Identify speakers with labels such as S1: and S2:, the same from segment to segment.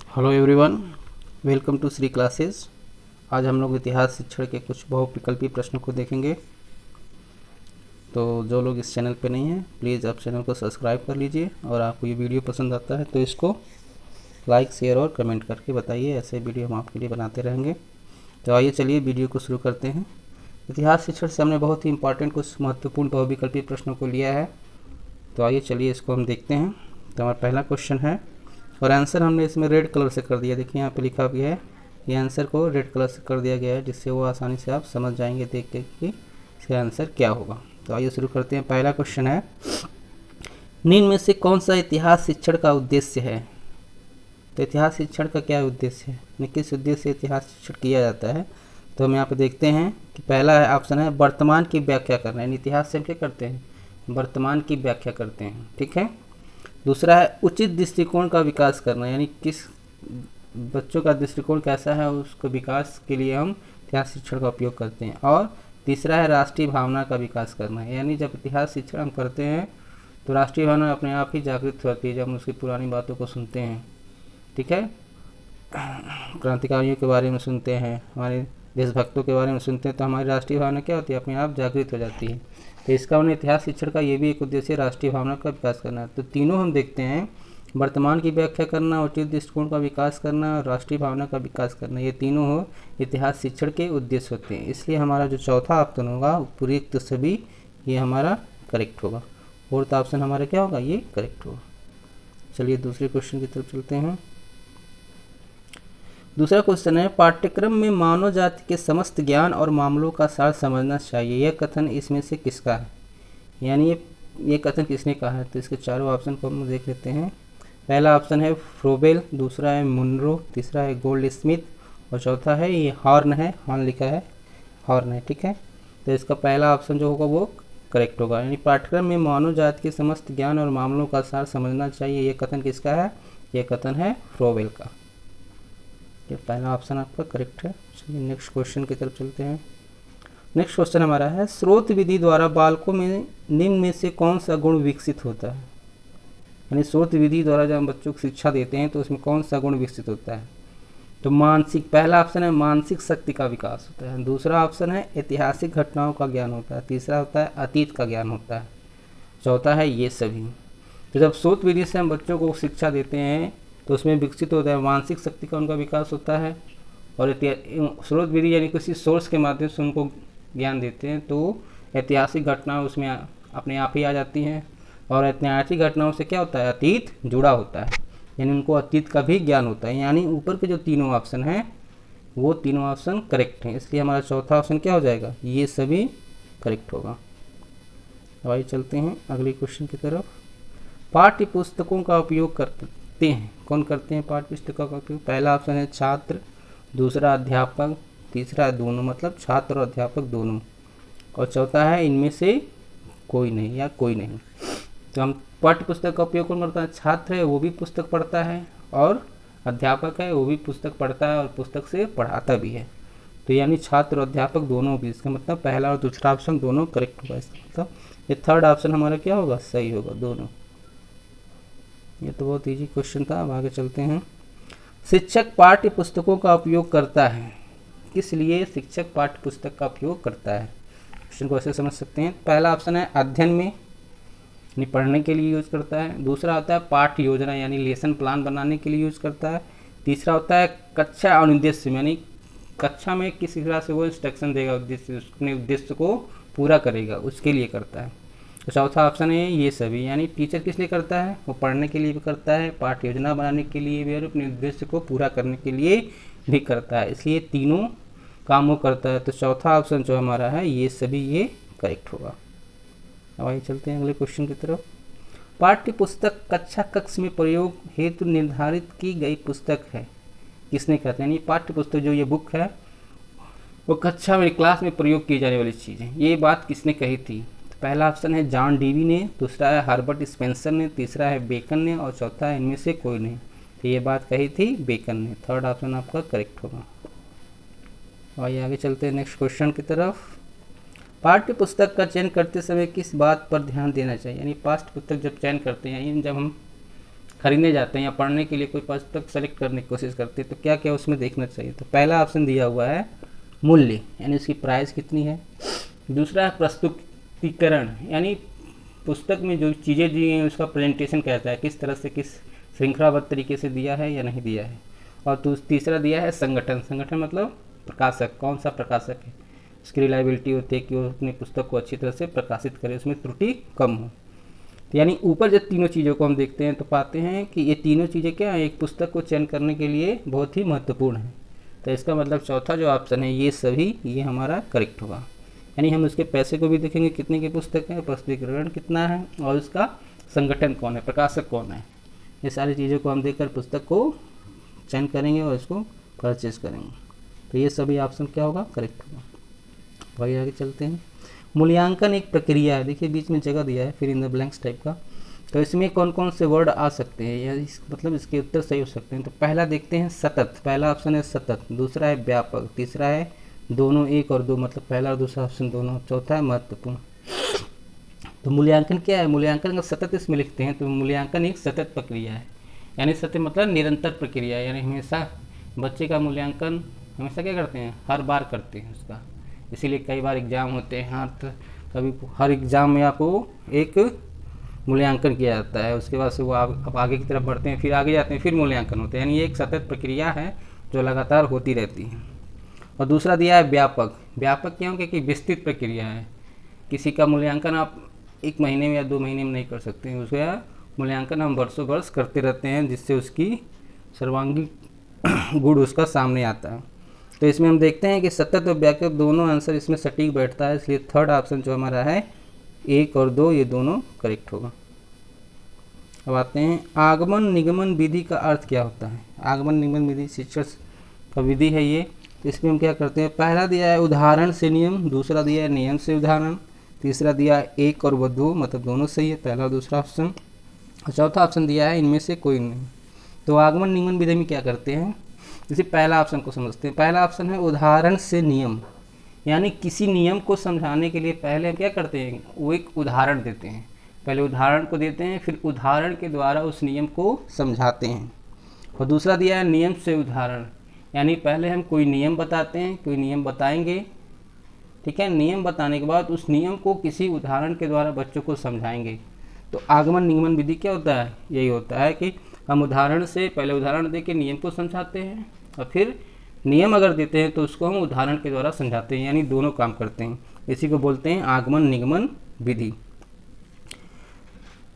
S1: Hello everyone, welcome to Shri classes. आज हम लोग इतिहास शिक्षण के कुछ बहुविकल्पी प्रश्नों को देखेंगे। तो जो लोग इस चैनल पे नहीं हैं, प्लीज़ आप चैनल को सब्सक्राइब कर लीजिए और आपको ये वीडियो पसंद आता है तो इसको लाइक, शेयर और कमेंट करके बताइए। ऐसे वीडियो हम आपके लिए बनाते रहेंगे। तो आइए चलिए वीडियो को शुरू करते हैं। इतिहास शिक्षण से हमने बहुत ही इंपॉर्टेंट कुछ महत्वपूर्ण बहुविकल्पी प्रश्नों को लिया है। तो आइए चलिए इसको हम देखते हैं। तो हमारा पहला क्वेश्चन है और आंसर हमने इसमें रेड कलर से कर दिया। देखिए यहाँ पे लिखा भी है, ये आंसर को रेड कलर से कर दिया गया है, जिससे वो आसानी से आप समझ जाएंगे देख के कि इसका आंसर क्या होगा। तो आइए शुरू करते हैं। पहला क्वेश्चन है, निम्न में से कौन सा इतिहास शिक्षण का उद्देश्य है? तो इतिहास शिक्षण का क्या उद्देश्य है, किस उद्देश्य से इतिहास शिक्षण किया जाता है? तो हम यहाँ पे देखते हैं कि पहला है ऑप्शन है वर्तमान की व्याख्या करना। यानी इतिहास से हम क्या करते हैं, वर्तमान की व्याख्या करते हैं। ठीक है। दूसरा है उचित दृष्टिकोण का विकास करना, यानी किस बच्चों का दृष्टिकोण कैसा है उसको विकास के लिए हम इतिहास शिक्षण का उपयोग करते हैं। और तीसरा है राष्ट्रीय भावना का विकास करना, यानी जब इतिहास शिक्षण हम करते हैं तो राष्ट्रीय भावना अपने आप ही जागृत होती है जब हम उसकी पुरानी बातों को सुनते हैं। ठीक है। क्रांतिकारियों के बारे में सुनते हैं, हमारे देशभक्तों के बारे में सुनते हैं, तो हमारी राष्ट्रीय भावना क्या होती है, अपने आप जागृत हो जाती है। तो इसका उन्हें इतिहास शिक्षण का ये भी एक उद्देश्य राष्ट्रीय भावना का विकास करना है। तो तीनों हम देखते हैं, वर्तमान की व्याख्या करना, उचित दृष्टिकोण का विकास करना और राष्ट्रीय भावना का विकास करना, ये तीनों हो इतिहास शिक्षण के उद्देश्य होते हैं। इसलिए हमारा जो चौथा ऑप्शन होगा उपयुक्त सभी, ये हमारा करेक्ट होगा। फोर्थ ऑप्शन हमारा क्या होगा, ये करेक्ट होगा। चलिए दूसरे क्वेश्चन की तरफ चलते हैं। दूसरा क्वेश्चन है, पाठ्यक्रम में मानव जाति के समस्त ज्ञान और मामलों का सार समझना चाहिए, यह कथन इसमें से किसका है? यानी ये कथन किसने कहा है? तो इसके चारों ऑप्शन को हम देख लेते हैं। पहला ऑप्शन है फ्रोबेल, दूसरा है मुनरो, तीसरा है गोल्ड स्मिथ और चौथा है ये हॉर्न है, हॉर्न लिखा है, हॉर्न है। ठीक है। तो इसका पहला ऑप्शन जो होगा वो करेक्ट होगा। यानी पाठ्यक्रम में मानव जाति के समस्त ज्ञान और मामलों का सार समझना चाहिए, ये कथन किसका है? ये कथन है फ्रोबेल का। ये पहला ऑप्शन आपका करेक्ट है। चलिए नेक्स्ट क्वेश्चन की तरफ चलते हैं। नेक्स्ट क्वेश्चन हमारा है, स्रोत विधि द्वारा बालकों में निम्न में से कौन सा गुण विकसित होता है? यानी स्रोत विधि द्वारा जब हम बच्चों को शिक्षा देते हैं तो उसमें कौन सा गुण विकसित होता है? तो मानसिक, पहला ऑप्शन है मानसिक शक्ति का विकास होता है, दूसरा ऑप्शन है ऐतिहासिक घटनाओं का ज्ञान होता है, तीसरा होता है अतीत का ज्ञान होता है, चौथा है ये सभी। तो जब स्रोत विधि से हम बच्चों को शिक्षा देते हैं तो उसमें विकसित होता है मानसिक शक्ति का उनका विकास होता है, और स्रोत विधि यानी किसी सोर्स के माध्यम से उनको ज्ञान देते हैं तो ऐतिहासिक घटनाएं उसमें अपने आप ही आ जाती हैं। और ऐतिहासिक घटनाओं से क्या होता है, अतीत जुड़ा होता है, यानी उनको अतीत का भी ज्ञान होता है। यानी ऊपर के जो तीनों ऑप्शन हैं वो तीनों ऑप्शन करेक्ट हैं, इसलिए हमारा चौथा ऑप्शन क्या हो जाएगा, ये सभी करेक्ट होगा। अब आइए चलते हैं अगले क्वेश्चन की तरफ। पाठ्य पुस्तकों का उपयोग करते हैं, कौन करते हैं पाठ्य पुस्तकों का उपयोग? पहला ऑप्शन है छात्र, दूसरा अध्यापक, तीसरा दोनों, मतलब छात्र और अध्यापक दोनों, और चौथा है इनमें से कोई नहीं या कोई नहीं। तो हम पाठ्य पुस्तक का उपयोग कौन करता है? छात्र है वो भी पुस्तक पढ़ता है, और अध्यापक है वो भी पुस्तक पढ़ता है और पुस्तक से पढ़ाता भी है। तो यानी छात्र और अध्यापक दोनों भी, इसका मतलब पहला और दूसरा ऑप्शन दोनों करेक्ट होगा। इसका मतलब ये थर्ड ऑप्शन हमारा क्या होगा, सही होगा, दोनों। ये तो बहुत इजी क्वेश्चन था। अब आगे चलते हैं। शिक्षक पाठ्य पुस्तकों का उपयोग करता है, किस लिए शिक्षक पाठ्य पुस्तक का उपयोग करता है? क्वेश्चन को ऐसे समझ सकते हैं। पहला ऑप्शन है अध्ययन में, यानी पढ़ने के लिए यूज करता है, दूसरा होता है पाठ्य योजना यानी लेसन प्लान बनाने के लिए यूज करता है, तीसरा होता है कक्षा अनुद्देश्य में, यानी कक्षा में किस तरह से वो इंस्ट्रक्शन देगा, उद्देश्य अपने उद्देश्य को पूरा करेगा उसके लिए करता है। तो चौथा ऑप्शन है ये सभी, यानी टीचर किस लिए करता है, वो पढ़ने के लिए भी करता है, पाठ्य योजना बनाने के लिए भी और अपने उद्देश्य को पूरा करने के लिए भी करता है, इसलिए तीनों काम वो करता है। तो चौथा ऑप्शन जो हमारा है ये सभी, ये करेक्ट होगा। अब आइए चलते हैं अगले क्वेश्चन की तरफ। पाठ्य पुस्तक कक्षा कक्ष में प्रयोग हेतु निर्धारित की गई पुस्तक है, किसने कहते हैं? यानी पाठ्य पुस्तक जो ये बुक है वो कक्षा में, क्लास में प्रयोग की जाने वाली चीज़ है, ये बात किसने कही थी? पहला ऑप्शन है जॉन डीवी ने, दूसरा है हर्बर्ट स्पेंसर ने, तीसरा है बेकन ने और चौथा है इनमें से कोई नहीं। तो ये बात कही थी बेकन ने, थर्ड ऑप्शन आपका करेक्ट होगा। आइए आगे चलते हैं नेक्स्ट क्वेश्चन की तरफ। पाठ्य पुस्तक का चयन करते समय किस बात पर ध्यान देना चाहिए? यानी पाठ्य पुस्तक जब चयन करते हैं, जब हम खरीदने जाते हैं या पढ़ने के लिए कोई पुस्तक सेलेक्ट करने की कोशिश करते हैं तो क्या क्या उसमें देखना चाहिए। तो पहला ऑप्शन दिया हुआ है मूल्य, यानी उसकी प्राइस कितनी है। दूसरा है प्रस्तुतिकरण, यानी पुस्तक में जो चीज़ें दी हैं उसका प्रेजेंटेशन कैसा है, किस तरह से, किस श्रृंखलाबद्ध तरीके से दिया है या नहीं दिया है। और तीसरा दिया है संगठन। संगठन मतलब प्रकाशक, कौन सा प्रकाशक है, उसकी रिलायबिलिटी होती है कि वो अपनी पुस्तक को अच्छी तरह से प्रकाशित करे, उसमें त्रुटि कम हो। तो यानी ऊपर जब तीनों चीज़ों को हम देखते हैं तो पाते हैं कि ये तीनों चीज़ें क्या है, एक पुस्तक को चयन करने के लिए बहुत ही महत्वपूर्ण है। तो इसका मतलब चौथा जो ऑप्शन है ये सभी, ये हमारा करेक्ट होगा। यानी हम उसके पैसे को भी देखेंगे कितने की पुस्तक है, प्रस्तुतिकरण कितना है और उसका संगठन कौन है, प्रकाशक कौन है, ये सारी चीज़ों को हम देखकर पुस्तक को चयन करेंगे और इसको परचेज करेंगे। तो ये सभी ऑप्शन क्या होगा, करेक्ट होगा। भाई आगे चलते हैं। मूल्यांकन एक प्रक्रिया है, देखिए बीच में जगह दिया है फिर इन द ब्लैंक्स टाइप का। तो इसमें कौन कौन से वर्ड आ सकते हैं या मतलब इसके उत्तर सही हो सकते हैं। तो पहला देखते हैं सतत, पहला ऑप्शन है सतत। दूसरा है व्यापक, तीसरा है दोनों, एक और दो, मतलब पहला और दूसरा ऑप्शन दोनों। चौथा है महत्वपूर्ण। तो मूल्यांकन क्या है, मूल्यांकन अगर सतत इसमें लिखते हैं तो मूल्यांकन एक सतत प्रक्रिया है। यानी सतत मतलब निरंतर प्रक्रिया, यानी हमेशा बच्चे का मूल्यांकन हमेशा क्या करते हैं, हर बार करते हैं उसका। इसीलिए कई बार एग्ज़ाम होते हैं, हाँ, तो कभी हर एग्ज़ाम में आपको एक मूल्यांकन किया जाता है, उसके बाद से वो आप आगे की तरफ बढ़ते हैं, फिर आगे जाते हैं, फिर मूल्यांकन होते हैं। यानी ये एक सतत प्रक्रिया है जो लगातार होती रहती है। और दूसरा दिया है व्यापक। व्यापक क्यों, क्योंकि विस्तृत प्रक्रिया है। किसी का मूल्यांकन आप एक महीने में या 2 महीने में नहीं कर सकते हैं, उसका मूल्यांकन हम वर्षों वर्ष करते रहते हैं, जिससे उसकी सर्वांगीण गुण उसका सामने आता है। तो इसमें हम देखते हैं कि सतत और व्यापक दोनों आंसर इसमें सटीक बैठता है, इसलिए थर्ड ऑप्शन जो हमारा है 1 और 2 ये दोनों करेक्ट होगा। अब आते हैं आगमन निगमन विधि का अर्थ क्या होता है। आगमन निगमन विधि शिक्षण का विधि है ये। तो इसमें हम क्या करते हैं, पहला दिया है उदाहरण से नियम, दूसरा दिया है नियम से उदाहरण, तीसरा दिया है एक और व दो, मतलब दोनों सही है, पहला और दूसरा ऑप्शन। और चौथा ऑप्शन दिया है इनमें से कोई नहीं। तो आगमन निगमन विधि में क्या करते हैं, जैसे पहला ऑप्शन को समझते हैं। पहला ऑप्शन है उदाहरण से नियम, यानी किसी नियम को समझाने के लिए पहले हम क्या करते हैं, वो एक उदाहरण देते हैं। पहले उदाहरण को देते हैं, फिर उदाहरण के द्वारा उस नियम को समझाते हैं। और दूसरा दिया है नियम से उदाहरण, यानी पहले हम कोई नियम बताते हैं, कोई नियम बताएंगे, ठीक है, नियम बताने के बाद उस नियम को किसी उदाहरण के द्वारा बच्चों को समझाएंगे। तो आगमन निगमन विधि क्या होता है, यही होता है कि हम उदाहरण से पहले उदाहरण दे के नियम को समझाते हैं और फिर नियम अगर देते हैं तो उसको हम उदाहरण के द्वारा समझाते हैं, यानी दोनों काम करते हैं। इसी को बोलते हैं आगमन निगमन विधि।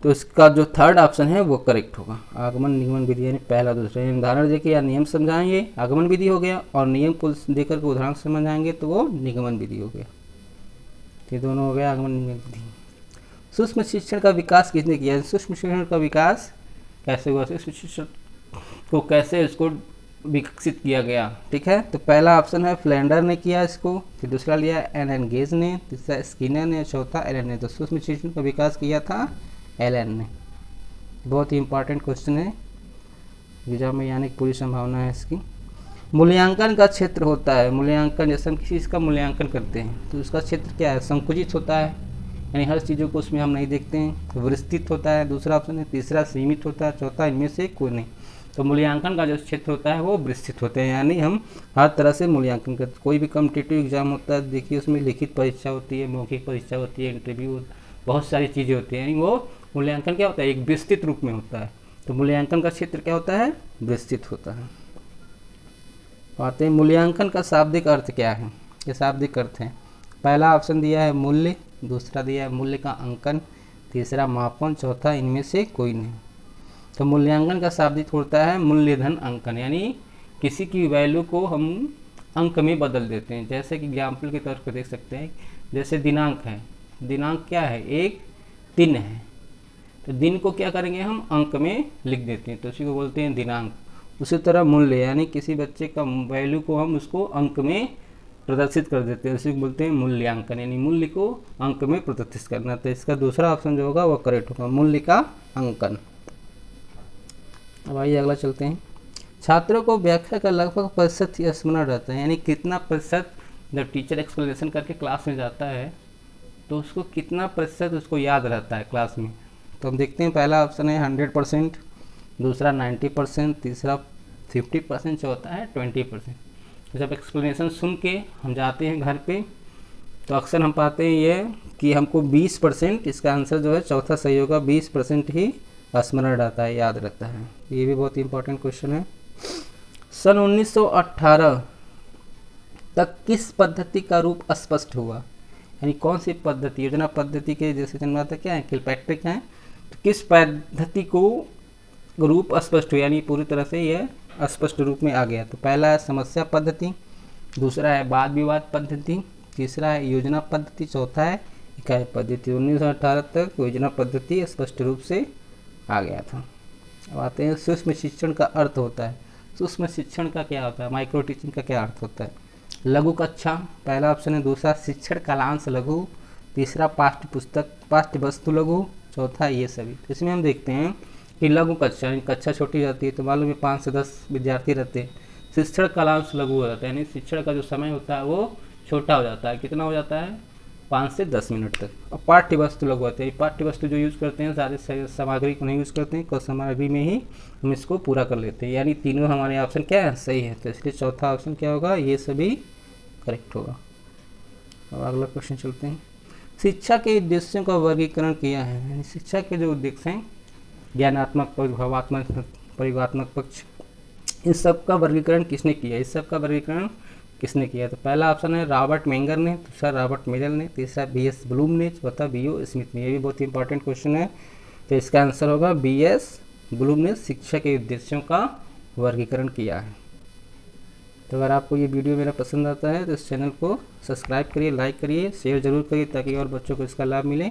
S1: तो इसका जो थर्ड ऑप्शन है वो करेक्ट होगा, आगमन निगमन विधि, यानी पहला दूसरा। उदाहरण देके या नियम समझाएंगे आगमन विधि हो गया, और नियम को देकर के उदाहरण समझाएंगे तो वो निगमन विधि हो गया। ये दोनों हो गया आगमन निगमन विधि। सूक्ष्म शिक्षण का विकास किसने किया, सूक्ष्म शिक्षण का विकास कैसे हुआ, सूक्ष्म शिक्षण को कैसे इसको विकसित किया गया, ठीक है। तो पहला ऑप्शन है फ्लैंडर ने किया इसको, फिर दूसरा लिया एलन गेज ने, तीसरा स्किनर ने, चौथा एलन ने। तो सूक्ष्म शिक्षण का विकास किया था एलन ने। बहुत ही इंपॉर्टेंट क्वेश्चन है एग्जाम में, यानी पूरी संभावना है इसकी। मूल्यांकन का क्षेत्र होता है, मूल्यांकन जैसे हम किसी चीज़ का मूल्यांकन करते हैं तो उसका क्षेत्र क्या है, संकुचित होता है, यानी हर चीज़ों को उसमें हम नहीं देखते हैं। विस्तृत होता है, दूसरा ऑप्शन है। तीसरा सीमित होता है, चौथा इनमें से कोई नहीं। तो मूल्यांकन का जो क्षेत्र होता है वो विस्तृत होते हैं, यानी हम हर तरह से मूल्यांकन करते। कोई भी कॉम्पिटिटिव एग्जाम होता है, देखिए उसमें लिखित परीक्षा होती है, मौखिक परीक्षा होती है, इंटरव्यू, बहुत सारी चीज़ें होती हैं, यानी वो मूल्यांकन क्या होता है, एक विस्तृत रूप में होता है। तो मूल्यांकन का क्षेत्र क्या होता है, विस्तृत होता है। आते हैं मूल्यांकन का शाब्दिक अर्थ क्या है। ये शाब्दिक अर्थ है, पहला ऑप्शन दिया है मूल्य, दूसरा दिया है मूल्य का अंकन, तीसरा मापन, चौथा इनमें से कोई नहीं। तो मूल्यांकन का शाब्दिक होता है मूल्यधन अंकन, यानी किसी की वैल्यू को हम अंक में बदल देते हैं। जैसे कि एग्जाम्पल के तौर पर देख सकते हैं, जैसे दिनांक है, दिनांक क्या है, एक दिन है, तो दिन को क्या करेंगे हम अंक में लिख देते हैं, तो उसी को बोलते हैं दिनांक। उसी तरह मूल्य, यानी किसी बच्चे का वैल्यू को हम उसको अंक में प्रदर्शित कर देते हैं, उसी को बोलते हैं मूल्यांकन, यानी मूल्य को अंक में प्रदर्शित करना। तो इसका दूसरा ऑप्शन जो होगा वो करेक्ट होगा, मूल्य का अंकन। अब आइए अगला चलते हैं। छात्रों को व्याख्या का लगभग प्रतिशत स्मरण रहता है, यानी कितना प्रतिशत जब टीचर एक्सप्लेनेशन करके क्लास में जाता है तो उसको कितना प्रतिशत उसको याद रहता है क्लास में। तो हम देखते हैं, पहला ऑप्शन है 100%, दूसरा 90%, तीसरा 50%, चौथा है 20%। तो जब एक्सप्लेनेशन सुन के हम जाते हैं घर पे तो अक्सर हम पाते हैं ये कि हमको 20%, इसका आंसर जो है चौथा सही होगा, 20% ही स्मरण रहता है, याद रहता है। ये भी बहुत इंपॉर्टेंट क्वेश्चन है। सन 1918 तक किस पद्धति का रूप अस्पष्ट हुआ, यानी कौन सी पद्धति, योजना पद्धति के जैसे जन्माता क्या है, किलपैट्रिक है, तो किस पद्धति को रूप अस्पष्ट हुआ, यानी पूरी तरह से यह अस्पष्ट रूप में आ गया। तो पहला है समस्या पद्धति, दूसरा है वाद विवाद पद्धति, तीसरा है योजना पद्धति, चौथा है इकाई पद्धति। 1918 तक योजना पद्धति स्पष्ट रूप से आ गया था। अब आते हैं सूक्ष्म शिक्षण का अर्थ होता है। सूक्ष्म शिक्षण का क्या होता है, माइक्रो टीचिंग का क्या अर्थ होता है। लघु कक्षा पहला ऑप्शन है, दूसरा शिक्षण कालांश लघु, तीसरा पाठ्य वस्तु लघु, चौथा ये सभी। तो इसमें हम देखते हैं कि लघु कक्षा, यानी कक्षा छोटी जाती है तो मालूम है 5 से 10 विद्यार्थी रहते हैं। शिक्षण कालांश लघु हो जाता है, यानी शिक्षण का जो समय होता है वो छोटा हो जाता है। कितना हो जाता है, 5 से 10 मिनट तक। और पाठ्य वस्तु लघु होते हैं, पाठ्य वस्तु जो यूज़ करते हैं सारे सामग्री को नहीं यूज़ करते हैं, कुछ सामग्री में ही हम इसको पूरा कर लेते हैं। यानी तीनों हमारे ऑप्शन क्या है, सही है। तो इसलिए चौथा ऑप्शन क्या होगा, ये सभी करेक्ट होगा। अब अगला क्वेश्चन चलते हैं। शिक्षा के उद्देश्यों का वर्गीकरण किया है, यानी शिक्षा के जो उद्देश्य हैं, ज्ञानात्मक पक्ष, भावात्मक, प्रयोगात्मक पक्ष, इन सब का वर्गीकरण किसने किया, इस सब का वर्गीकरण किसने किया। तो पहला ऑप्शन है रॉबर्ट मेंगर ने, दूसरा रॉबर्ट मिलर ने, तीसरा बीएस ब्लूम ने, चौथा बीओ स्मिथ ने। ये भी बहुत इंपॉर्टेंट क्वेश्चन है। तो इसका आंसर होगा बीएस ब्लूम ने शिक्षा के उद्देश्यों का वर्गीकरण किया है। तो अगर आपको ये वीडियो मेरा पसंद आता है तो इस चैनल को सब्सक्राइब करिए, लाइक करिए, शेयर ज़रूर करिए ताकि और बच्चों को इसका लाभ मिले।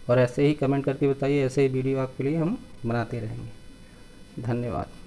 S1: और ऐसे ही कमेंट करके बताइए, ऐसे ही वीडियो आपके लिए हम बनाते रहेंगे। धन्यवाद।